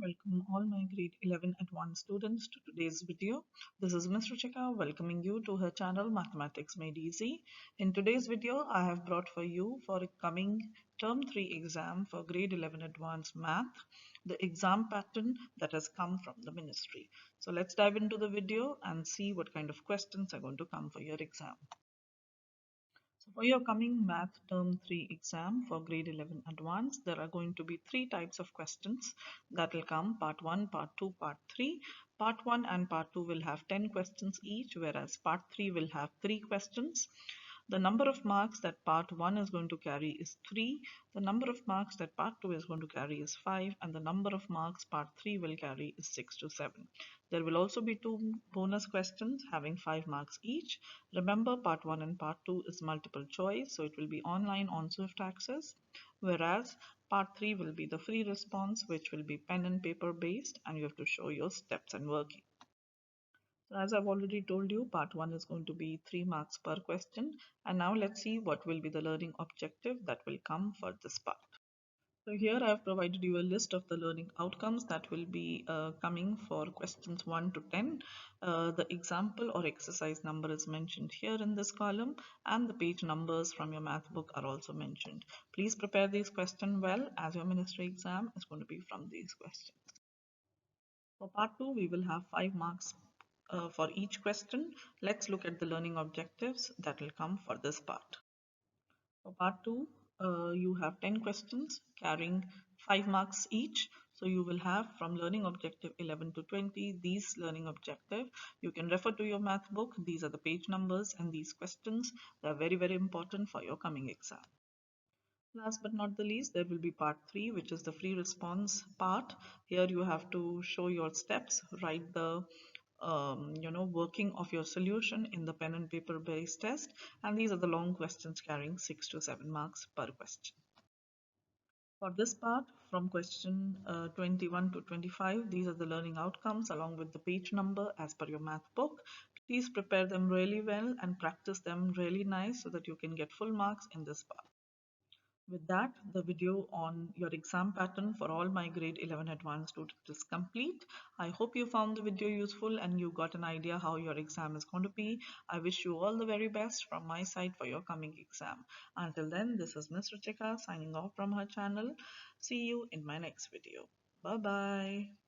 Welcome all my grade 11 advanced students to today's video. This is Ms. Ruchika welcoming you to her channel Mathematics Made Easy. In today's video, I have brought for you for a coming term 3 exam for grade 11 advanced math, the exam pattern that has come from the ministry. So let's dive into the video and see what kind of questions are going to come for your exam. So for your coming math term 3 exam for grade 11 advanced, there are going to be three types of questions that will come: part 1, part 2, part 3. Part 1 and part 2 will have 10 questions each, whereas part 3 will have 3 questions. The number of marks that part 1 is going to carry is 3. The number of marks that part 2 is going to carry is 5. And the number of marks part 3 will carry is 6 to 7. There will also be 2 bonus questions having 5 marks each. Remember, part 1 and part 2 is multiple choice, so it will be online on Swift access. Whereas part 3 will be the free response, which will be pen and paper based, and you have to show your steps and working. So as I've already told you, part 1 is going to be 3 marks per question. And now let's see what will be the learning objective that will come for this part. So here I have provided you a list of the learning outcomes that will be coming for questions 1 to 10. The example or exercise number is mentioned here in this column, and the page numbers from your math book are also mentioned. Please prepare these questions well, as your ministry exam is going to be from these questions. For part 2, we will have 5 marks for each question. Let's look at the learning objectives that will come for this part. For part 2, you have 10 questions carrying 5 marks each. So you will have from learning objective 11 to 20 these learning objective. You can refer to your math book. These are the page numbers and these questions. They are very, very important for your coming exam. Last but not the least, there will be part 3, which is the free response part. Here you have to show your steps, write the working of your solution in the pen and paper based test, and these are the long questions carrying 6 to 7 marks per question. For this part, from question 21 to 25, these are the learning outcomes along with the page number as per your math book. Please prepare them really well and practice them really nice so that you can get full marks in this part. With that, the video on your exam pattern for all my grade 11 advanced students is complete. I hope you found the video useful and you got an idea how your exam is going to be. I wish you all the very best from my side for your coming exam. Until then, this is Ms. Ruchika signing off from her channel. See you in my next video. Bye-bye.